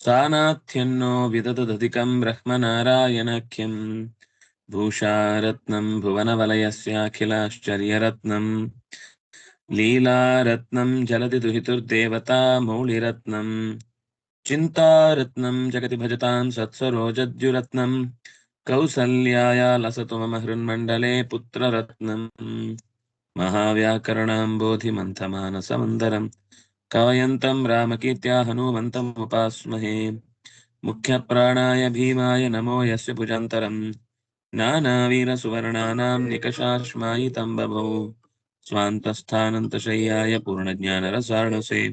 ಸಾನಾಥ್ಯನ್ನೋ ವಿದದಧಿಕಂ ಬ್ರಹ್ಮನಾರಾಯಣಾಖ್ಯಂ ಭೂಷಾರತ್ನಂ ಭುವನವಲಯಸ್ಯಾಖಿಲಾಶ್ಚರ್ಯರತ್ನಂ ಲೀಲಾರತ್ನಂ ಜಲಧಿ ದುಹಿತುರ್ದೇವತಾ ಮೌಳಿರತ್ನಂ ಚಿಂತಾರತ್ನಂ ಜಗತಿ ಭಜತಾಂ ಸತ್ಸರೋಜದ್ಯುರತ್ನಂ ಕೌಸಲ್ಯಾಯ ಲಸತು ಮಮ ಹೃನ್ಮಂಡಲೇ ಪುತ್ರರತ್ನಂ ಮಹಾವ್ಯಾಕರಣಾಂಬೋಧಿ ಮಂಥಮಾನಸಮಂದರಂ ಕವಯಂತಂ ರಾಮಕೀರ್ತ್ಯಾ ಹನುಮಂತಮುಪಾಸ್ಮಹೇ ಮುಖ್ಯಪ್ರಾಣಾಯ ಭೀಮಾಯ ನಮೋ ಯಸ್ಯ ಭುಜಾಂತರಂ ನಾನಾವೀರಸುವರ್ಣಾನಾಂ ನಿಕಷಾಶ್ಮಾಯಿತಂ ಬಭೌ ಸ್ವಾಂತಸ್ಥಾನಂತಶಯ್ಯಾಯ ಪೂರ್ಣಜ್ಞಾನರಸಾರ್ಣಸೇ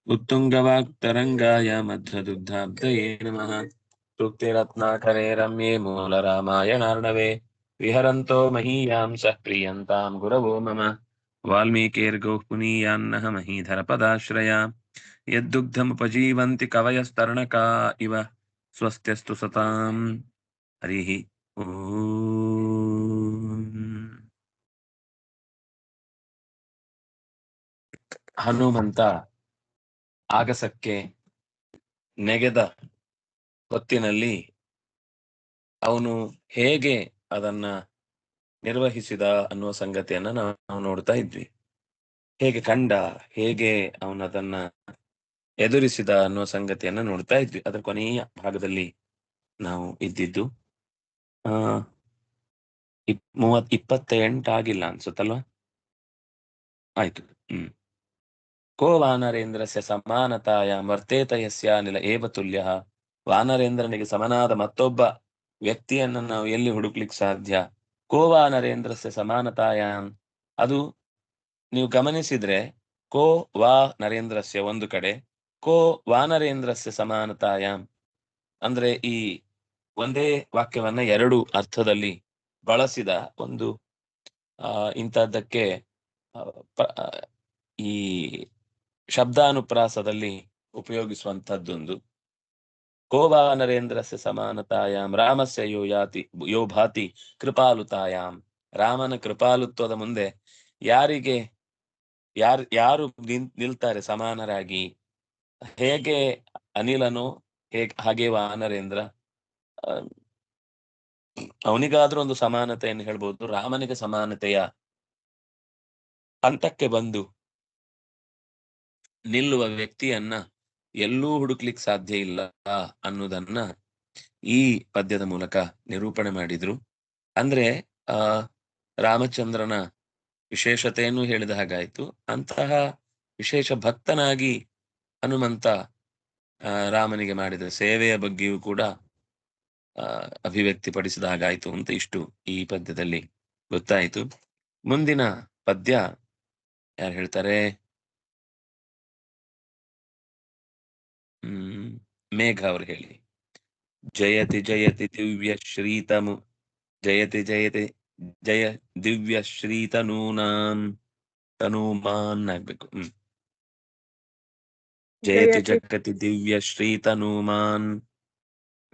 उत्तुङ्गवाक्तरङ्गाय मध्वदुग्धाब्दये नमः सूक्तिरत्नाकरे रम्ये मूलरामायणार्णवे विहरन्तो महीयांसः प्रीयन्तां गुरवो मम वाल्मीकिर्गोः पुनीयान्नः महीधरपदाश्रया यद्दुग्धमुपजीवन्ति कवयस्तरणका इव स्वस्त्यस्तु सताम् हरिः ಹನುಮಂತ ಆಗಸಕ್ಕೆ ನೆಗೆದ ಹೊತ್ತಿನಲ್ಲಿ ಅವನು ಹೇಗೆ ಅದನ್ನ ನಿರ್ವಹಿಸಿದ ಅನ್ನುವ ಸಂಗತಿಯನ್ನ ನಾವು ನೋಡ್ತಾ ಇದ್ವಿ. ಹೇಗೆ ಕಂಡ, ಹೇಗೆ ಅವನದನ್ನ ಎದುರಿಸಿದ ಅನ್ನುವ ಸಂಗತಿಯನ್ನ ನೋಡ್ತಾ ಇದ್ವಿ. ಅದರ ಕೊನೆಯ ಭಾಗದಲ್ಲಿ ನಾವು ಇದ್ದಿದ್ದು 28 ಆಗಿಲ್ಲ ಅನ್ಸುತ್ತಲ್ವಾ? ಆಯ್ತು. ಕೋ ವಾನರೇಂದ್ರಸ್ಯ ಸಮಾನತಾಯಾಂ ವರ್ತೇತ ಯಸ್ಯಾನಿಲ ಏವ ತುಲ್ಯಃ. ವಾನರೇಂದ್ರನಿಗೆ ಸಮನಾದ ಮತ್ತೊಬ್ಬ ವ್ಯಕ್ತಿಯನ್ನು ನಾವು ಎಲ್ಲಿ ಹುಡುಕ್ಲಿಕ್ಕೆ ಸಾಧ್ಯ? ಕೋ ವಾನರೇಂದ್ರಸ್ಯ ಸಮಾನತಾಯಾಂ, ಅದು ನೀವು ಗಮನಿಸಿದ್ರೆ ಕೋ ವಾ ನರೇಂದ್ರಸ್ಯ ಒಂದು ಕಡೆ, ಕೋ ವಾನರೇಂದ್ರಸ್ಯ ಸಮಾನತಾಯಾಂ ಅಂದ್ರೆ ಈ ಒಂದೇ ವಾಕ್ಯವನ್ನ ಎರಡು ಅರ್ಥದಲ್ಲಿ ಬಳಸಿದ ಒಂದು ಇಂಥದ್ದಕ್ಕೆ ಈ ಶಬ್ದಾನುಪ್ರಾಸದಲ್ಲಿ ಉಪಯೋಗಿಸುವಂತದ್ದೊಂದು. ಕೋ ವಾನರೇಂದ್ರಸ್ಯ ಸಮಾನತಾಯಾಂ ರಾಮಸ್ಯ ಯೋ ಭಾತಿ ಕೃಪಾಲುತಾಯಾಂ. ರಾಮನ ಕೃಪಾಲುತ್ವದ ಮುಂದೆ ಯಾರು ನಿಲ್ತಾರೆ ಸಮಾನರಾಗಿ? ಹೇಗೆ ಅನಿಲನು ಹಾಗೆ ವಾನರೇಂದ್ರ, ಅವನಿಗಾದ್ರೂ ಒಂದು ಸಮಾನತೆಯನ್ನು ಹೇಳ್ಬೋದು. ರಾಮನಿಗೆ ಸಮಾನತೆಯ ಹಂತಕ್ಕೆ ಬಂದು ನಿಲ್ಲುವ ವ್ಯಕ್ತಿಯನ್ನ ಎಲ್ಲೂ ಹುಡುಕ್ಲಿಕ್ಕೆ ಸಾಧ್ಯ ಇಲ್ಲ ಅನ್ನೋದನ್ನ ಈ ಪದ್ಯದ ಮೂಲಕ ನಿರೂಪಣೆ ಮಾಡಿದ್ರು. ಅಂದ್ರೆ ರಾಮಚಂದ್ರನ ವಿಶೇಷತೆಯನ್ನು ಹೇಳಿದ ಹಾಗಾಯ್ತು. ಅಂತಹ ವಿಶೇಷ ಭಕ್ತನಾಗಿ ಹನುಮಂತ ರಾಮನಿಗೆ ಮಾಡಿದ ಸೇವೆಯ ಬಗ್ಗೆಯೂ ಕೂಡ ಅಭಿವ್ಯಕ್ತಿಪಡಿಸಿದ ಹಾಗಾಯ್ತು ಅಂತ ಇಷ್ಟು ಈ ಪದ್ಯದಲ್ಲಿ ಗೊತ್ತಾಯಿತು. ಮುಂದಿನ ಪದ್ಯ ಯಾರು ಹೇಳ್ತಾರೆ? ಮೇಘ ಅವರು ಹೇಳಿ. ಜಯತಿ ಜಯತಿ ದಿವ್ಯ ಶ್ರೀತಮು ಜಯತಿ ಜಯತಿ ಜಯ ದಿವ್ಯ ಶ್ರೀತನೂನಾಂ ತನೂಮಾನ್ ಆಗ್ಬೇಕು. ಜಯತಿ ಜಗತಿ ದಿವ್ಯ ಶ್ರೀತನೂಮಾನ್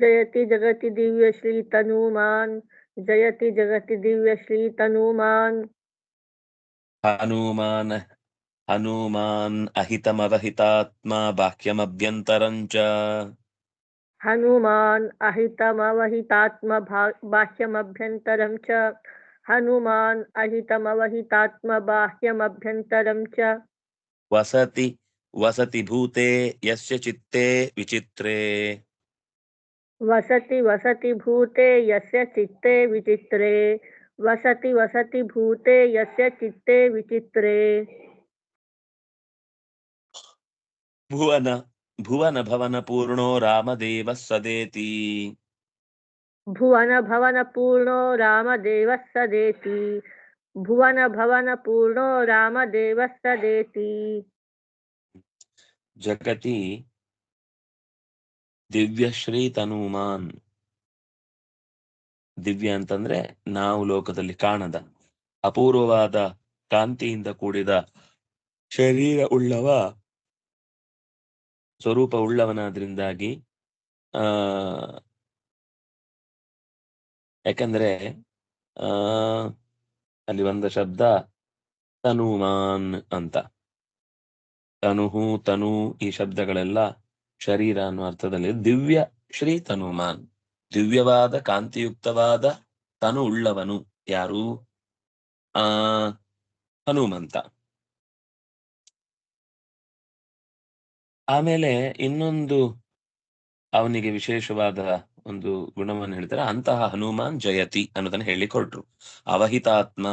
ಜಯತಿ ಜಗತಿ ದಿವ್ಯ ಶ್ರೀತನೂಮಾನ್ ಜಯತಿ ಜಗತಿ ದಿವ್ಯ ಶ್ರೀತನೂಮಾನ್ ಹನುಮಾನ್ ಹನುಮಾನ್ ಅಹಿತಮವಹಿತಾತ್ಮ ಬಾಹ್ಯಮಭ್ಯಂತರಂಚ. ಹನುಮಾನ್ ಅಹಿತಮವಹಿತಾತ್ಮ ಬಾಹ್ಯಮಭ್ಯಂತರಂ ಚ. ಹನುಮಾನ್ ಅಹಿತಮವಹಿತಾತ್ಮ ಬಾಹ್ಯಮಭ್ಯಂತರಂ ಚ. ವಸತಿ ವಸತಿ ಭೂತೆ ಯಸ್ಯ ಚಿತ್ತೇ ವಿಚಿತ್ರೇ. ವಸತಿ ವಸತಿ ಭೂತೆ ಯಸ್ಯ ಚಿತ್ತೇ ವಿಚಿತ್ರೇ. ವಸತಿ ವಸತಿ ಭೂತೆ ಯಸ್ಯ ಚಿತ್ತೇ ವಿಚಿತ್ರೇ. ಭುವನ ಭುವನ ಭವನ ಪೂರ್ಣೋ ರಾಮದೇವ ಸದೇತಿ. ಭುವನ ಭವನ ಪೂರ್ಣೋ ರಾಮದೇವ ಸದೇತಿ. ಭುವನ ಭವನ ಪೂರ್ಣೋ ರಾಮದೇವ ಸದೇತಿ. ಜಗತಿ ದಿವ್ಯ ಶ್ರೀ ತನುಮಾನ್. ದಿವ್ಯ ಅಂತಂದ್ರೆ ನಾವು ಲೋಕದಲ್ಲಿ ಕಾಣದ ಅಪೂರ್ವವಾದ ಕಾಂತಿಯಿಂದ ಕೂಡಿದ ಶರೀರ ಉಳ್ಳವ, ಸ್ವರೂಪ ಉಳ್ಳವನಾದ್ರಿಂದಾಗಿ ಯಾಕಂದ್ರೆ ಅಲ್ಲಿ ಒಂದು ಶಬ್ದ ತನುಮಾನ್ ಅಂತ. ತನುಹು ತನು ಈ ಶಬ್ದಗಳೆಲ್ಲ ಶರೀರ ಅನ್ನುವ ಅರ್ಥದಲ್ಲಿ ದಿವ್ಯ ಶ್ರೀ ತನುಮಾನ್, ದಿವ್ಯವಾದ ಕಾಂತಿಯುಕ್ತವಾದ ತನು ಉಳ್ಳವನು ಯಾರು? ಆ ಹನುಮಂತ. ಆಮೇಲೆ ಇನ್ನೊಂದು ಅವನಿಗೆ ವಿಶೇಷವಾದ ಒಂದು ಗುಣವನ್ನು ಹೇಳ್ತಾರೆ, ಅಂತಹ ಹನುಮಾನ್ ಜಯತಿ ಅನ್ನೋದನ್ನ ಹೇಳಿಕೊಟ್ರು. ಅವಹಿತಾತ್ಮ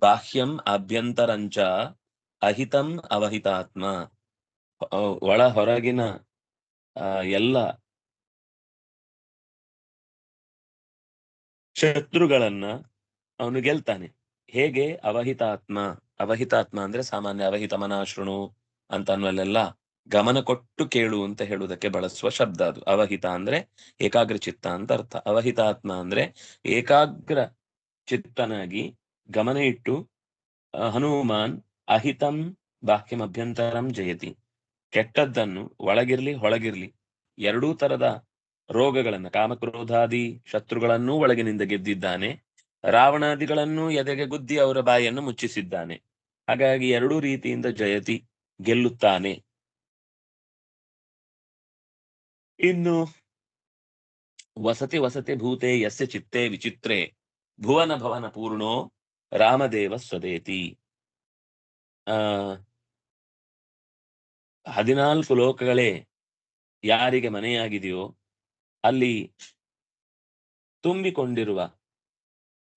ಬಾಹ್ಯಂ ಅಭ್ಯಂತರಂಚ ಅಹಿತಂ ಅವಹಿತಾತ್ಮ. ಒಳ ಹೊರಗಿನ ಎಲ್ಲ ಶತ್ರುಗಳನ್ನ ಅವನು ಗೆಲ್ತಾನೆ. ಹೇಗೆ? ಅವಹಿತಾತ್ಮ. ಅವಹಿತಾತ್ಮ ಅಂದ್ರೆ ಸಾಮಾನ್ಯ ಅವಹಿತ ಮನಾಶೃಣು ಅಂತ ಅನ್ನುವಲ್ಲೆಲ್ಲ ಗಮನ ಕೊಟ್ಟು ಕೇಳು ಅಂತ ಹೇಳುವುದಕ್ಕೆ ಬಳಸುವ ಶಬ್ದ ಅದು. ಅವಹಿತ ಅಂದ್ರೆ ಏಕಾಗ್ರ ಚಿತ್ತ ಅಂತ ಅರ್ಥ. ಅವಹಿತಾತ್ಮ ಅಂದ್ರೆ ಏಕಾಗ್ರ ಚಿತ್ತನಾಗಿ ಗಮನ ಇಟ್ಟು ಹನುಮಾನ್ ಅಹಿತಂ ಬಾಹ್ಯಂ ಅಭ್ಯಂತರಂ ಜಯತಿ. ಕೆಟ್ಟದ್ದನ್ನು ಒಳಗಿರ್ಲಿ ಹೊಳಗಿರ್ಲಿ ಎರಡೂ ತರದ ರೋಗಗಳನ್ನ, ಕಾಮಕ್ರೋಧಾದಿ ಶತ್ರುಗಳನ್ನೂ ಒಳಗಿನಿಂದ ಗೆದ್ದಿದ್ದಾನೆ, ರಾವಣಾದಿಗಳನ್ನೂ ಎದೆಗೆ ಗುದ್ದಿ ಅವರ ಬಾಯಿಯನ್ನು ಮುಚ್ಚಿಸಿದ್ದಾನೆ. ಹಾಗಾಗಿ ಎರಡೂ ರೀತಿಯಿಂದ ಜಯತಿ, ಗೆಲ್ಲುತ್ತಾನೆ. ಇನ್ನು ವಸತಿ ವಸತಿ ಭೂತೆ ಯಸ್ಯ ಚಿತ್ತೇ ವಿಚಿತ್ರೇ ಭುವನ ಭವನ ಪೂರ್ಣೋ ರಾಮದೇವ ಸ್ವದೇತಿ. 14 ಲೋಕಗಳೇ ಯಾರಿಗೆ ಮನೆಯಾಗಿದೆಯೋ ಅಲ್ಲಿ ತುಂಬಿಕೊಂಡಿರುವ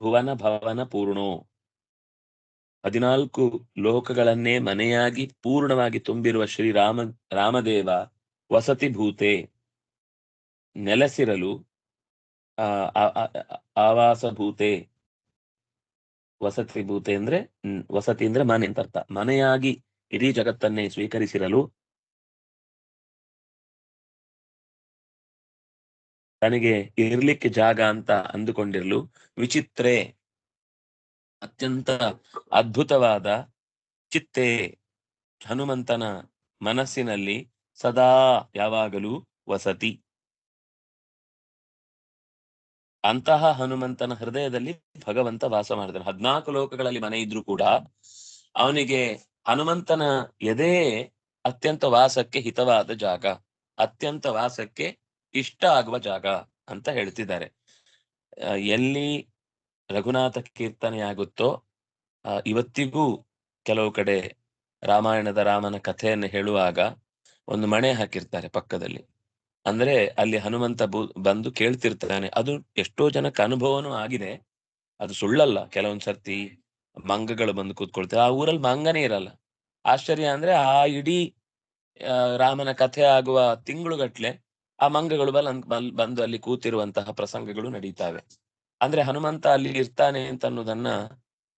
ಭುವನ ಭವನ ಪೂರ್ಣೋ, 14 ಲೋಕಗಳನ್ನೇ ಮನೆಯಾಗಿ ಪೂರ್ಣವಾಗಿ ತುಂಬಿರುವ ರಾಮದೇವ ವಸತಿ ಭೂತೆ ನೆಲೆಸಿರಲು, ಆವಾಸ ಭೂತೆ, ವಸತಿ ಭೂತೆ ಅಂದ್ರೆ ವಸತಿ ಅಂದ್ರೆ ಮನೆ ಅಂತ ಅರ್ಥ. ಮನೆಯಾಗಿ ಇಡೀ ಜಗತ್ತನ್ನೇ ಸ್ವೀಕರಿಸಿರಲು, ತನಗೆ ಇರ್ಲಿಕ್ಕೆ ಜಾಗ ಅಂತ ಅಂದುಕೊಂಡಿರಲು, ವಿಚಿತ್ರೇ ಅತ್ಯಂತ ಅದ್ಭುತವಾದ, ಚಿತ್ತೆ ಹನುಮಂತನ ಮನಸ್ಸಿನಲ್ಲಿ ಸದಾ ಯಾವಾಗಲೂ ವಸತಿ. ಅಂತಹ ಹನುಮಂತನ ಹೃದಯದಲ್ಲಿ ಭಗವಂತ ವಾಸ ಮಾಡಿದನು. 14 ಲೋಕಗಳಲ್ಲಿ ಮನೆ ಇದ್ರೂ ಕೂಡ ಅವನಿಗೆ ಹನುಮಂತನ ಎದೆ ಅತ್ಯಂತ ವಾಸಕ್ಕೆ ಹಿತವಾದ ಜಾಗ, ಅತ್ಯಂತ ವಾಸಕ್ಕೆ ಇಷ್ಟ ಆಗುವ ಜಾಗ ಅಂತ ಹೇಳ್ತಿದ್ದಾರೆ. ಎಲ್ಲಿ ರಘುನಾಥ ಕೀರ್ತನೆಯಾಗುತ್ತೋ ಇವತ್ತಿಗೂ ಕೆಲವು ಕಡೆ ರಾಮಾಯಣದ ರಾಮನ ಕಥೆಯನ್ನು ಹೇಳುವಾಗ ಒಂದು ಮಣೆ ಹಾಕಿರ್ತಾರೆ ಪಕ್ಕದಲ್ಲಿ. ಅಂದ್ರೆ ಅಲ್ಲಿ ಹನುಮಂತ ಬಂದು ಕೇಳ್ತಿರ್ತಾನೆ. ಅದು ಎಷ್ಟೋ ಜನಕ್ಕೆ ಅನುಭವನೂ ಆಗಿದೆ, ಅದು ಸುಳ್ಳಲ್ಲ. ಕೆಲವೊಂದ್ ಸರ್ತಿ ಮಂಗಗಳು ಬಂದು ಕೂತ್ಕೊಳ್ತಾರೆ. ಆ ಊರಲ್ಲಿ ಮಂಗನೇ ಇರಲ್ಲ. ಆಶ್ಚರ್ಯ ಅಂದ್ರೆ ಆ ಇಡೀ ರಾಮನ ಕಥೆ ಆಗುವ ತಿಂಗಳುಗಟ್ಲೆ ಆ ಮಂಗಗಳು ಬಂದು ಅಲ್ಲಿ ಕೂತಿರುವಂತಹ ಪ್ರಸಂಗಗಳು ನಡೀತಾವೆ. ಅಂದ್ರೆ ಹನುಮಂತ ಅಲ್ಲಿ ಇರ್ತಾನೆ ಅಂತ ಅನ್ನೋದನ್ನ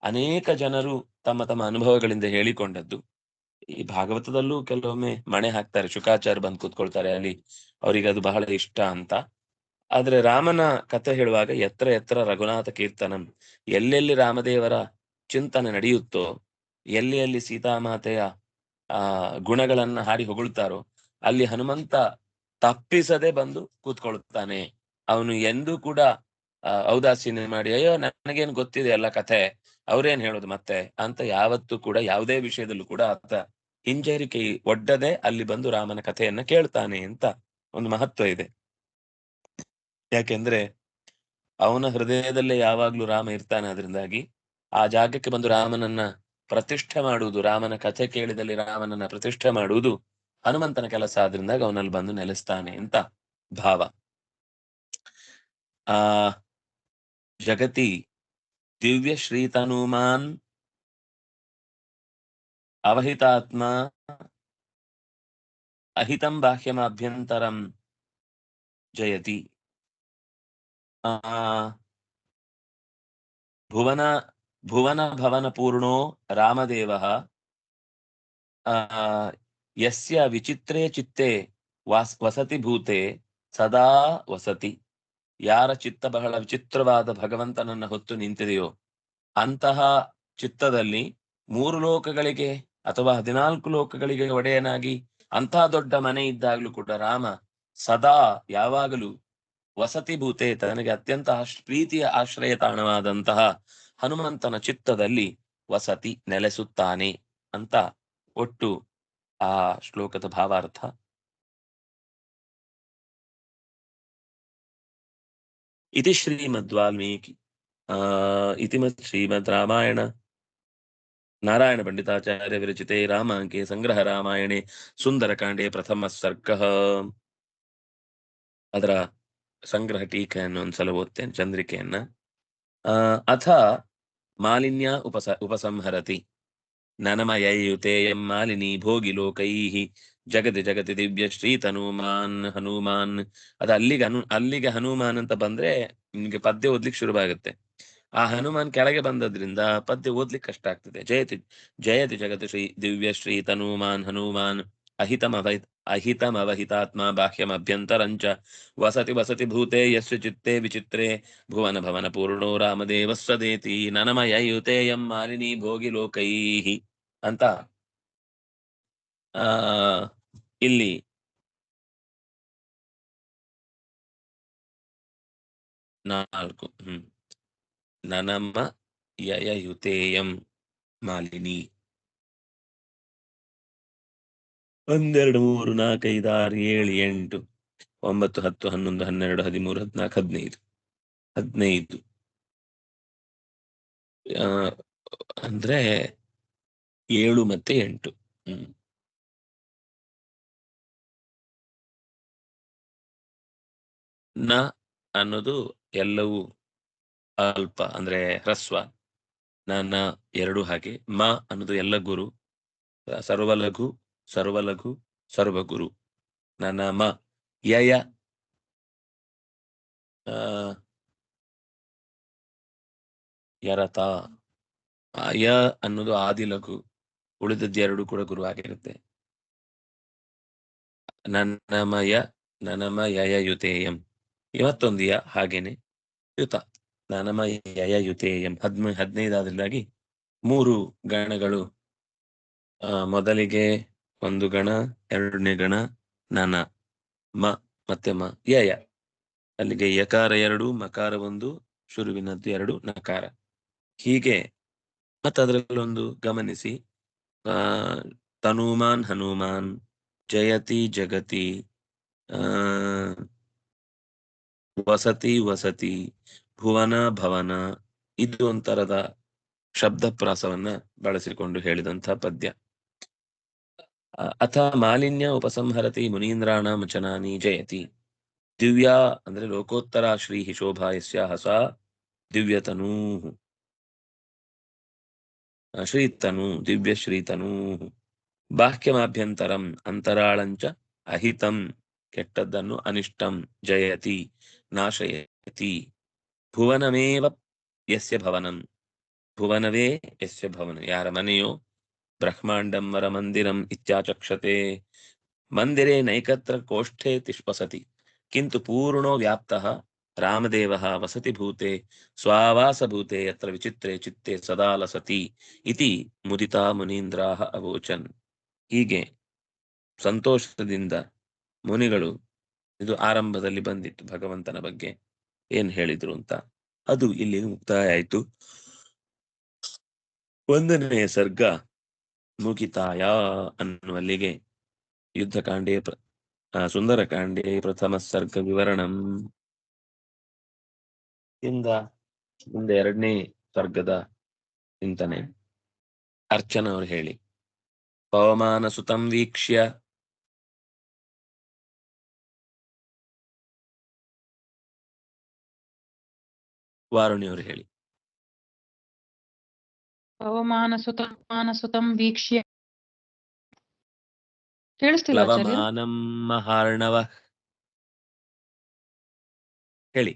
ಅನೇಕ ಜನರು ತಮ್ಮ ತಮ್ಮ ಅನುಭವಗಳಿಂದ ಹೇಳಿಕೊಂಡದ್ದು. ಈ ಭಾಗವತದಲ್ಲೂ ಕೆಲವೊಮ್ಮೆ ಮಣೆ ಹಾಕ್ತಾರೆ, ಶುಕಾಚಾರ್ಯ ಬಂದು ಕೂತ್ಕೊಳ್ತಾರೆ ಅಲ್ಲಿ, ಅವರಿಗೆ ಅದು ಬಹಳ ಇಷ್ಟ ಅಂತ. ಆದ್ರೆ ರಾಮನ ಕಥೆ ಹೇಳುವಾಗ ಎತ್ತರ ಎತ್ತರ ರಘುನಾಥ ಕೀರ್ತನಂ, ಎಲ್ಲೆಲ್ಲಿ ರಾಮದೇವರ ಚಿಂತನೆ ನಡೆಯುತ್ತೋ, ಎಲ್ಲಿ ಎಲ್ಲಿ ಸೀತಾಮಾತೆಯ ಗುಣಗಳನ್ನ ಹಾಡಿ ಹೊಗಳ್ತಾರೋ ಅಲ್ಲಿ ಹನುಮಂತ ತಪ್ಪಿಸದೆ ಬಂದು ಕೂತ್ಕೊಳ್ತಾನೆ. ಅವನು ಎಂದೂ ಕೂಡ ಔದಾಸೀನ್ಯ ಮಾಡಿ ಅಯ್ಯೋ ನನಗೇನು ಗೊತ್ತಿದೆ ಎಲ್ಲ ಕಥೆ, ಅವ್ರೇನ್ ಹೇಳೋದು ಮತ್ತೆ ಅಂತ ಯಾವತ್ತೂ ಕೂಡ ಯಾವುದೇ ವಿಷಯದಲ್ಲೂ ಕೂಡ ಆತ ಹಿಂಜರಿಕೆ ಒಡ್ಡದೆ ಅಲ್ಲಿ ಬಂದು ರಾಮನ ಕಥೆಯನ್ನ ಕೇಳ್ತಾನೆ ಅಂತ ಒಂದು ಮಹತ್ವ ಇದೆ. ಯಾಕೆಂದ್ರೆ ಅವನ ಹೃದಯದಲ್ಲೇ ಯಾವಾಗ್ಲೂ ರಾಮ ಇರ್ತಾನೆ. ಅದರಿಂದಾಗಿ ಆ ಜಾಗಕ್ಕೆ ಬಂದು ರಾಮನನ್ನ ಪ್ರತಿಷ್ಠೆ ಮಾಡುವುದು, ರಾಮನ ಕಥೆ ಕೇಳಿದಲ್ಲಿ ರಾಮನನ್ನ ಪ್ರತಿಷ್ಠೆ ಮಾಡುವುದು ಹನುಮಂತನ ಕೆಲಸ. ಆದ್ರಿಂದಾಗ ಅವನಲ್ಲಿ ಬಂದು ನೆಲೆಸ್ತಾನೆ ಅಂತ ಭಾವ. ಜಗತಿ ದಿವ್ಯ ಶ್ರೀತನುಮಾನ್ ಅವಹಿತಾತ್ಮ ಅಹಿತಂ ಬಾಹ್ಯಮಾಭ್ಯಂತರಂ ಜಯತಿ. ಭುವನ ಭವನ ಪೂರ್ಣೋ ರಾಮದೇವಃ ಯಸ್ಯ ವಿಚಿತ್ರೇ ಚಿತ್ತೆ ವಸತಿ ಭೂತೆ ಸದಾ ವಸತಿ. ಯಾರ ಚಿತ್ತ ಬಹಳ ವಿಚಿತ್ರವಾದ ಭಗವಂತನನ್ನ ಹೊತ್ತು ನಿಂತಿದೆಯೋ ಅಂತಹ ಚಿತ್ತದಲ್ಲಿ 3 ಲೋಕಗಳಿಗೆ ಅಥವಾ 14 ಲೋಕಗಳಿಗೆ ಒಡೆಯನಾಗಿ ಅಂತಹ ದೊಡ್ಡ ಮನೆ ಇದ್ದಾಗಲೂ ಕೂಡ ರಾಮ ಸದಾ ಯಾವಾಗಲೂ ವಸತಿ ಭೂತೆ, ತನಗೆ ಅತ್ಯಂತ ಪ್ರೀತಿಯ ಆಶ್ರಯ ತಾಣವಾದಂತಹ ಹನುಮಂತನ ಚಿತ್ತದಲ್ಲಿ ವಸತಿ ನೆಲೆಸುತ್ತಾನೆ ಅಂತ ಒಟ್ಟು ಆ ಶ್ಲೋಕದ ಭಾವಾರ್ಥ. इति श्रीमद्वाल्मीकि इति श्रीमद् रामायण नारायण पंडिताचार्य विरचिते रामांके संग्रह रामायणे सुंदरकांडे प्रथम सर्गः ಅದರ ಸಂಗ್ರಹ ಟೀಕೆಯನ್ನು ಒಂದ್ಸಲ ಓದ್ತೇನೆ ಚಂದ್ರಿಕೆಯನ್ನ. ಅಥ ಮಾಲಿನ್ಯ ಉಪಸಂಹರತಿ ನನಮಯಯುತೇಯಂ ಮಾಲಿನಿ ಭೋಗಿ ಲೋಕೈಃ ಜಗತಿ ಜಗತಿ ದಿವ್ಯ ಶ್ರೀ ತನುಮಾನ್ ಹನುಮಾನ್. ಅಲ್ಲಿಗೆ ಹನುಮಾನ್ ಅಂತ ಬಂದ್ರೆ ನಿಮ್ಗೆ ಪದ್ಯ ಓದ್ಲಿಕ್ಕೆ ಶುರುವಾಗುತ್ತೆ. ಆ ಹನುಮಾನ್ ಕೆಳಗೆ ಬಂದದ್ರಿಂದ ಪದ್ಯ ಓದ್ಲಿಕ್ಕೆ ಕಷ್ಟ ಆಗ್ತದೆ. ಜಯತಿ ಜಯತಿ ಜಗತಿ ಶ್ರೀ ದಿವ್ಯ ಶ್ರೀ ತನುಮಾನ್ ಹನುಮಾನ್ ಅಹಿತಮವಹಿತಾತ್ಮ ಬಾಹ್ಯಮಭ್ಯಂತರಂಚ ವಸತಿ ವಸತಿ ಭೂತೆ ಯಸ್ಯ ಚಿತ್ತೇ ವಿಚಿತ್ರೇ ಭುವನ ಭವನ ಪೂರ್ಣೋ ರಾಮದೇವ ಸ್ವದೇತಿ ನನಮಯಯುತೇಯಂ ಮಾಲಿನಿ ಭೋಗಿ ಲೋಕೈಃ ಅಂತ ಇಲ್ಲಿ ನಾಲ್ಕು ನನಮ ಯಯಯುತೇಯಂ ಮಾಲಿನಿ 1 2 3 4 5 6 7 8 9 10 11 12 13 14 15 ಅಂದ್ರೆ 7 ಮತ್ತೆ 8. ನ ಅನ್ನೋದು ಎಲ್ಲವೂ ಅಲ್ಪ ಅಂದ್ರೆ ಹ್ರಸ್ವ. ನನ್ನ 2 ಹಾಗೆ. ಮ ಅನ್ನೋದು ಎಲ್ಲ ಗುರು, ಸರ್ವಲಘು ಸರ್ವಲಘು ಸರ್ವಗುರು. ನನ್ನ ಮ ಯಯ ಯರತ. ಯ ಅನ್ನೋದು ಆದಿಲಘು, ಉಳಿದದ್ದು 2 ಕೂಡ ಗುರು ಆಗಿರುತ್ತೆ. ನನ್ನಮಯ ನನಮಯಯುತೇಯಂ ಮತ್ತೊಂದು ಯ ಹಾಗೇನೆ ಯುತ ನನಮಯಯುತೇಯಂ 15 ಆದ್ರಿಂದಾಗಿ 3 ಗಣಗಳು. ಮೊದಲಿಗೆ ಒಂದು ಗಣ, ಎರಡನೇ ಗಣ ನನ ಮ ಮತ್ತೆ ಮ ಯಯ. ಅಲ್ಲಿಗೆ ಯಕಾರ 2, ಮಕಾರ 1, ಶುರುವಿನದ್ದು 2, ನಕಾರ. ಹೀಗೆ ಮತ್ತದ್ರಲ್ಲೊಂದು ಗಮನಿಸಿ, ತನುಮಾನ್ ಹನುಮಾನ್, ಜಯತಿ ಜಗತಿ, ವಸತಿ ವಸತಿ, ಭುವನ ಭವನ, ಇದು ಒಂಥರದ ಶಬ್ದಪ್ರಾಸವನ್ನ ಬಳಸಿಕೊಂಡು ಹೇಳಿದಂತಹ ಪದ್ಯ. ಅಥ ಮಾಲಿನ್ಯ ಉಪಸಂಹರತಿ ಮುನೀಂದ್ರಾಣಾಂ ವಚನಾನಿ ಜಯತಿ. ದಿವ್ಯ ಅಂದ್ರೆ ಲೋಕೋತ್ತರ ಶ್ರೀ ಶೋಭಾ ಯಸ್ಯಾಹ ಸಾ ದಿವ್ಯತನೂ ಶ್ರೀತನು ದಿವ್ಯ ಶ್ರೀತನೂ. ಬಾಹ್ಯಮಾಭ್ಯಂತರಂ ಅಂತರಾಳಂಚ ಅಹಿತಂ ಕೆಟ್ಟದ್ದನ್ನು, ಅನಿಷ್ಟಂ ಜಯತಿ ನಾಶಯತಿ. ಭುವನಮೇವ ಯಸ್ಯ ಭವನಂ ಭುವನವೇ ಯಸ್ಯ ಭವನ ಯಾರ ಮನೆಯೋ. ಬ್ರಹ್ಮಾಂಡಂ ವರ ಮಂದಿರಂ ಇತ್ಯಾಚಕ್ಷತೆ. ಮಂದಿರೇ ನೈಕತ್ರ ಕೋಷ್ಠೆ ತಿಷ್ಪಸತಿ ಕಿಂತು ಪೂರ್ಣೋ ವ್ಯಾಪ್ತಃ ರಾಮದೇವಃ ವಸತಿ ಭೂತೆ ಸ್ವಾವಾಸಭೂತೆ ಯತ್ರ ವಿಚಿತ್ರೇ ಚಿತ್ತೆ ಸದಾ ಲಸತಿ ಇತಿ ಮುದಿತಾ ಮುನೀಂದ್ರಾಹ ಅವೋಚನ್. ಹೀಗೆ ಸಂತೋಷದಿಂದ ಮುನಿಗಳು, ಇದು ಆರಂಭದಲ್ಲಿ ಬಂದಿತ್ತು ಭಗವಂತನ ಬಗ್ಗೆ ಏನ್ ಹೇಳಿದ್ರು ಅಂತ, ಅದು ಇಲ್ಲಿ ಮುಕ್ತಾಯ ಆಯ್ತು. 1ನೇ ಸರ್ಗ ಮುಗಿತಾಯ ಅನ್ನುವಲ್ಲಿಗೆ ಯುದ್ಧಕಾಂಡೇ ಸುಂದರಕಾಂಡೇ ಪ್ರಥಮ ಸರ್ಗ ವಿವರಣಂ ಇಂದ ಮುಂದೆ 2ನೇ ಸರ್ಗದ ಚಿಂತನೆ. ಅರ್ಚನ ಅವರು ಹೇಳಿ. ಪವಮಾನ ಸುತಂ ವೀಕ್ಷ್ಯ ವಾರುಣಿಯವರು ಹೇಳಿ. ಪವಮಾನಸುತಂ ವೀಕ್ಷ್ಯ ಕೇಳಿಸ್ತಿಲ್ಲ ಆಚಾರ್ಯ? ಪ್ಲವಮಾನಂ ಮಹಾರ್ಣವ ಹೇಳಿ.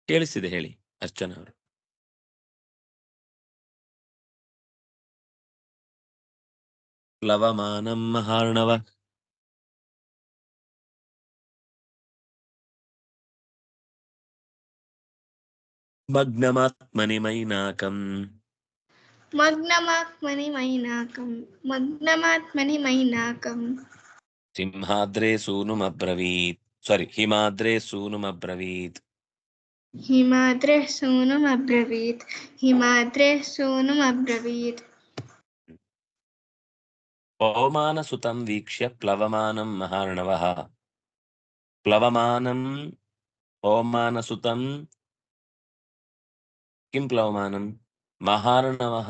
ಕೇಳಿಸಿದೆ ಹೇಳಿ ಅರ್ಚನ ಅವರು. ಪ್ಲವಮಾನಂ ಮಹಾರ್ಣವ ಮಗ್ನಮಾತ್ಮನಿ ಮೈನಾಕಂ ಮಗ್ನಮಾತ್ಮನಿ ಮೈನಾಕಂ ಸಿಂಹಾದ್ರೇ ಸೂನುಮಬ್ರವೀತ್ ಹಿಮಾದ್ರೇ ಸೂನುಮಬ್ರವೀತ್ ಹಿಮಾದ್ರೇ ಸೂನುಮಬ್ರವೀತ್. ಪವಮಾನ ಸುತಂ ವೀಕ್ಷ್ಯ ಪ್ಲವಮಾನಂ ಮಹಾರ್ಣವಃ. ಪ್ಲವಮಾನಂ ಪವಮಾನಸುತಂ. ಕಿಂ ಪ್ಲವಮಾನಂ? ಮಹಾರ್ಣವಃ.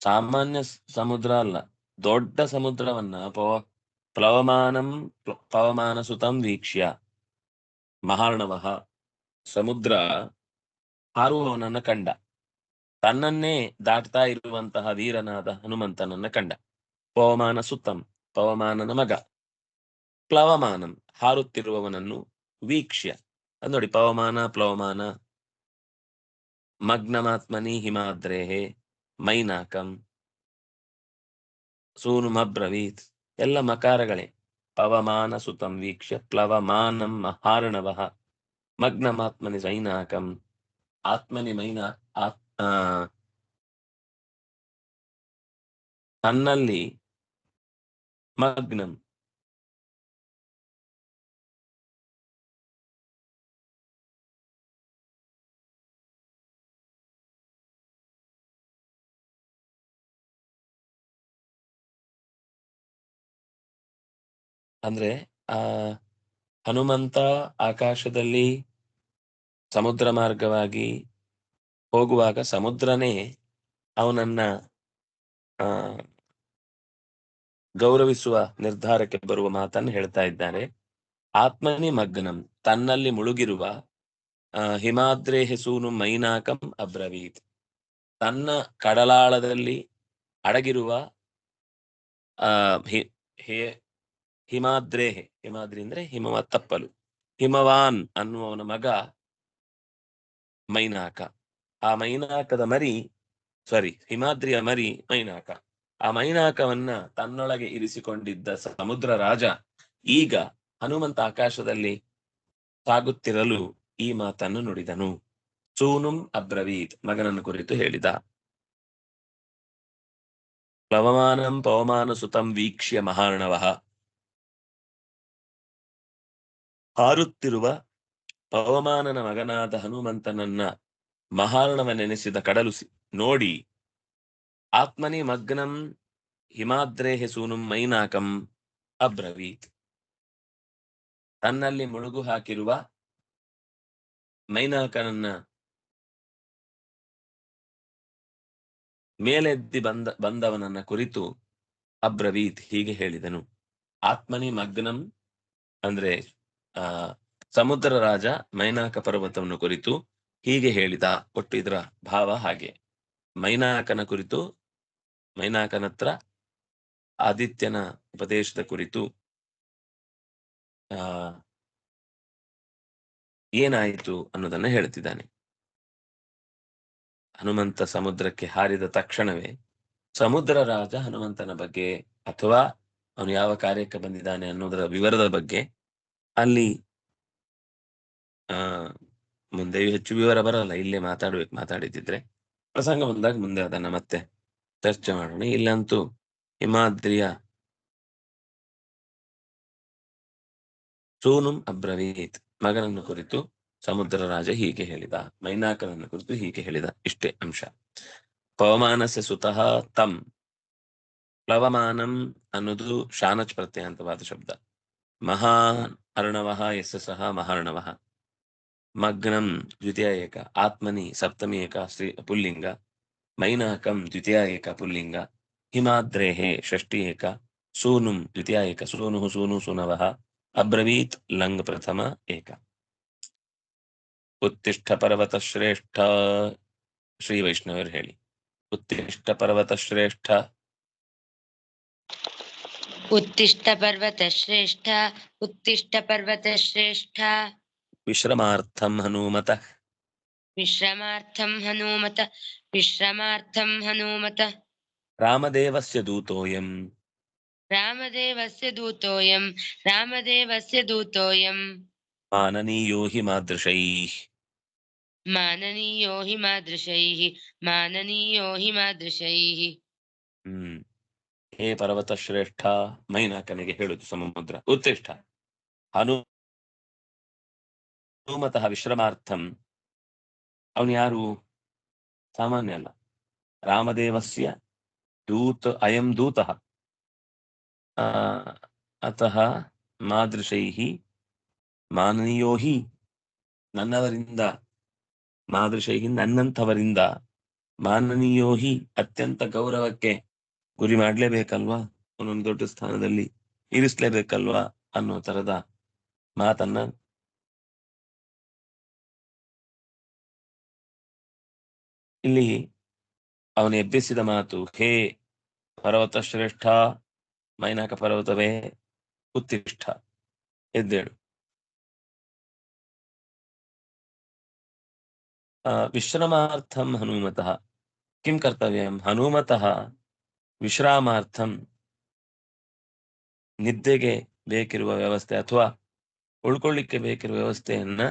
ಸಾಮಾನ್ಯ ಸಮುದ್ರ ಅಲ್ಲ, ದೊಡ್ಡ ಸಮುದ್ರವನ್ನ ಪ್ಲವಮಾನಂ ಪವಮಾನಸುತಂ ವೀಕ್ಷ್ಯ. ಮಹಾರ್ಣವಃ, ಸಮುದ್ರ ಹಾರುವವನನ್ನ ಕಂಡ, ತನ್ನನ್ನೇ ದಾಟ್ತಾ ಇರುವಂತಹ ವೀರನಾದ ಹನುಮಂತನನ್ನ ಕಂಡ. ಪವಮಾನ ಸುತಂ, ಪವಮಾನನ ಮಗ. ಪ್ಲವಮಾನಂ, ಹಾರುತ್ತಿರುವವನನ್ನು ವೀಕ್ಷ್ಯ. ಅದು ನೋಡಿ, ಪವಮಾನ ಪ್ಲವಮಾನ. ಮಗ್ನಮಾತ್ಮನಿ ಹಿಮಾದ್ರೇಹೇ ಮೈನಾಕಂ ಸೂನುಮಬ್ರವೀತ್. ಎಲ್ಲ ಮಕಾರಗಳೇ. ಪವಮಾನ ಸುತಂ ವೀಕ್ಷ್ಯ ಪ್ಲವಮಾನಂ ಮಹಾರ್ಣವಃ ಮಗ್ನಮಾತ್ಮನಿ ಮೈನಾಕಂ. ಆತ್ಮನಿ ಮೈನಾ ತನ್ನಲ್ಲಿ ಮಗ್ನಂ, ಅಂದ್ರೆ ಹನುಮಂತ ಆಕಾಶದಲ್ಲಿ ಸಮುದ್ರ ಮಾರ್ಗವಾಗಿ ಹೋಗುವಾಗ ಸಮುದ್ರನೇ ಅವನನ್ನ ಗೌರವಿಸುವ ನಿರ್ಧಾರಕ್ಕೆ ಬರುವ ಮಾತನ್ನು ಹೇಳ್ತಾ ಇದ್ದಾರೆ. ಆತ್ಮನಿ ಮಗ್ನಂ, ತನ್ನಲ್ಲಿ ಮುಳುಗಿರುವ ಹಿಮಾದ್ರೇಹ ಸೂನು ಮೈನಾಕಂ ಅಬ್ರವೀತ್. ತನ್ನ ಕಡಲಾಳದಲ್ಲಿ ಅಡಗಿರುವ ಹಿಮಾದ್ರೇಹೆ, ಹಿಮಾದ್ರಿ ಅಂದ್ರೆ ಹಿಮವ ತಪ್ಪಲು, ಹಿಮವಾನ್ ಅನ್ನುವವನ ಮಗ ಮೈನಾಕ. ಆ ಮೈನಾಕದ ಮರಿ, ಹಿಮಾದ್ರಿಯ ಮರಿ ಮೈನಾಕ. ಆ ಮೈನಾಕವನ್ನ ತನ್ನೊಳಗೆ ಇರಿಸಿಕೊಂಡಿದ್ದ ಸಮುದ್ರ ರಾಜ ಈಗ ಹನುಮಂತ ಆಕಾಶದಲ್ಲಿ ಸಾಗುತ್ತಿರಲು ಈ ಮಾತನ್ನು ನುಡಿದನು. ಸೂನುಂ ಅಬ್ರವೀತ್, ಮಗನನ್ನು ಕುರಿತು ಹೇಳಿದ. ಪ್ಲವಮಾನಂ ಪವಮಾನ ಸುತಂ ವೀಕ್ಷ್ಯ ಮಹಾರ್ಣವಃ. ಹಾರುತ್ತಿರುವ ಪವಮಾನನ ಮಗನಾದ ಹನುಮಂತನನ್ನ ಮಹಾರ್ಣವನೆನಿಸಿದ ಕಡಲು ನೋಡಿ, ಆತ್ಮನಿ ಮಗ್ನಂ ಹಿಮಾದ್ರೇಹ ಸೂನುಂ ಮೈನಾಕಂ ಅಬ್ರವೀತ್. ತನ್ನಲ್ಲಿ ಮುಳುಗು ಹಾಕಿರುವ ಮೈನಾಕನನ್ನ ಮೇಲೆದ್ದಿ ಬಂದವನನ್ನ ಕುರಿತು ಅಬ್ರವೀತ್ ಹೀಗೆ ಹೇಳಿದನು. ಆತ್ಮನಿ ಮಗ್ನಂ ಅಂದ್ರೆ ಸಮುದ್ರ ರಾಜ ಮೈನಾಕ ಪರ್ವತವನ್ನು ಕುರಿತು ಹೀಗೆ ಹೇಳಿದ. ಒಟ್ಟು ಇದರ ಭಾವ ಹಾಗೆ. ಮೈನಾಕನ ಕುರಿತು, ಮೈನಾಕನತ್ರ ಆದಿತ್ಯನ ಉಪದೇಶದ ಕುರಿತು ಏನಾಯಿತು ಅನ್ನೋದನ್ನ ಹೇಳ್ತಿದ್ದಾನೆ. ಹನುಮಂತ ಸಮುದ್ರಕ್ಕೆ ಹಾರಿದ ತಕ್ಷಣವೇ ಸಮುದ್ರ ರಾಜ ಹನುಮಂತನ ಬಗ್ಗೆ ಅಥವಾ ಅವನು ಯಾವ ಕಾರ್ಯಕ್ಕೆ ಬಂದಿದ್ದಾನೆ ಅನ್ನೋದರ ವಿವರದ ಬಗ್ಗೆ ಅಲ್ಲಿ ಮುಂದೆಯೂ ಹೆಚ್ಚು ವಿವರ ಬರಲ್ಲ, ಇಲ್ಲೇ ಮಾತಾಡಿದ್ರೆ ಪ್ರಸಂಗ ಬಂದಾಗ ಮುಂದೆ ಅದನ್ನ ಮತ್ತೆ ಚರ್ಚೆ ಮಾಡೋಣ. ಇಲ್ಲಂತೂ ಹಿಮಾದ್ರಿಯ ಸೂನುಂ ಅಬ್ರವೀತ್, ಮಗನನ್ನು ಕುರಿತು ಸಮುದ್ರ ರಾಜ ಹೀಗೆ ಹೇಳಿದ, ಮೈನಾಕನನ್ನು ಕುರಿತು ಹೀಗೆ ಹೇಳಿದ. ಇಷ್ಟೇ ಅಂಶ. ಪವಮಾನಸ್ಯ ಸುತಃ ತಂ. ಪ್ಲವಮಾನಂ ಅನ್ನೋದು ಶಾನಚ್ ಪ್ರತ್ಯಯಾಂತವಾದ ಶಬ್ದ. ಮಹಾನ್ ಅರ್ಣವಃ ಯಸ್ಯ ಸಹ ಮಹಾರ್ಣವಃ. ಮಗ್ನಂ ದ್ವಿತೀಯ ಏಕ, ಆತ್ಮನಿ ಸಪ್ತಮಿ ಏಕ ಸ್ತ್ರೀ ಪುಲ್ಲಿಂಗ, ಮೈನಾಕಂ ದ್ವಿತೀಯ ಏಕ ಪುಲ್ಲಿಂಗ, ಹಿಮಾದ್ರೇಹೇ ಷಷ್ಠಿ ಏಕ, ಸೂನುಂ ದ್ವಿತೀಯ ಏಕ, ಸೂನು ಸೂನು ಸೂನವಃ, ಅಬ್ರವೀತ್ ಲಂಗ್ ಪ್ರಥಮ ಏಕ. ಉತ್ತಿಷ್ಠ ಪರ್ವತ ಶ್ರೇಷ್ಠ. ಶ್ರೀ ವೈಷ್ಣವರು ಹೇಳಿ. ಉತ್ತಿಷ್ಠ ಪರ್ವತ ಶ್ರೇಷ್ಠ. ಉತ್ತಿಷ್ಠ ಪರ್ವತ ಶ್ರೇಷ್ಠ, ಉತ್ತಿಷ್ಠ ಪರ್ವತ ಶ್ರೇಷ್ಠ. ವಿಶ್ರಮಾರ್ಥಂ ಹನುಮತ, ವಿಶ್ರಮಾರ್ಥಂ ಹನುಮತ, ವಿಶ್ರಮಾರ್ಥಂ ಹನುಮತ. ರಾಮದೇವಸ್ಯ ದೂತೋಯಂ, ರಾಮದೇವಸ್ಯ ದೂತೋಯಂ, ರಾಮದೇವಸ್ಯ ದೂತೋಯಂ. ಮಾನನೀಯೋ ಹಿ ಮಾದೃಶೈಃ, ಮಾನನೀಯೋ ಹಿ ಮಾದೃಶೈಃ, ಮಾನನೀಯೋ ಹಿ ಮಾದೃಶೈಃ. ಹೇ ಪರ್ವತ ಶ್ರೇಷ್ಠ, ಮೈನಾಕನಿಗೆ ಹೇಳುದು ಸಮುದ್ರ. ಉತ್ತಿಷ್ಠ ಹನುಮತಃ ವಿಶ್ರಮಾರ್ಥಂ. ಅವನು ಯಾರು? ಸಾಮಾನ್ಯ ಅಲ್ಲ. ರಾಮದೇವಸ್ಯ ಅಯಂ ದೂತಃ ಅತಃ ಮಾದೃಶೈಃ ಮಾನನೀಯೋ ಹಿ ನನ್ನವರಿಂದ, ಮಾದೃಶೈಹಿ ನನ್ನಂಥವರಿಂದ, ಮಾನನೀಯೋ ಹಿ ಅತ್ಯಂತ ಗೌರವಕ್ಕೆ ಗುರಿ ಮಾಡ್ಲೇಬೇಕಲ್ವಾ, ಒಂದೊಂದು ದೊಡ್ಡ ಸ್ಥಾನದಲ್ಲಿ ಇರಿಸ್ಲೇಬೇಕಲ್ವಾ ಅನ್ನೋ ತರದ ಮಾತನ್ನ ಇಲ್ಲಿ ಅವನು ಎಬ್ಬಿಸಿದ ಮಾತು. ಹೇ ಪರ್ವತ ಶ್ರೇಷ್ಠ, ಮೈನಾಕ ಪರ್ವತವೇ ಉತ್ತಿಷ್ಠ, ಎದ್ದೇಳು. ವಿಶ್ರಮಾರ್ಥಂ ಹನುಮತಃ ಕಿಂ ಕರ್ತವ್ಯಂ, ಹನುಮತಃ ವಿಶ್ರಾಮಾರ್ಥಂ ನಿದ್ದೆಗೆ ಬೇಕಿರುವ ವ್ಯವಸ್ಥೆ ಅಥವಾ ಉಳ್ಕೊಳ್ಳಿಕ್ಕೆ ಬೇಕಿರುವ ವ್ಯವಸ್ಥೆಯನ್ನ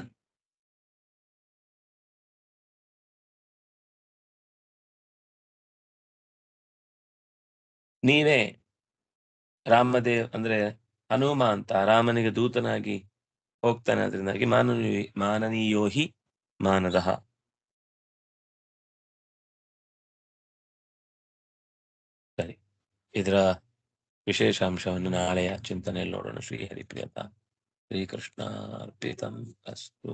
ನೀವೇ ರಾಮದೇವ್ ಅಂದ್ರೆ ಹನುಮ ಅಂತ ರಾಮನಿಗೆ ದೂತನಾಗಿ ಹೋಗ್ತಾನೆ. ಅದರಿಂದಾಗಿ ಮಾನನೀಯೋ ಹಿ ಮಾನದಃ. ಸರಿ, ಇದರ ವಿಶೇಷಾಂಶವನ್ನು ನಾಳೆಯ ಚಿಂತನೆಯಲ್ಲಿ ನೋಡೋಣ. ಶ್ರೀ ಹರಿಪ್ರಿಯತ ಶ್ರೀಕೃಷ್ಣ ಅರ್ಪಿತಂ ಅಸ್ತು.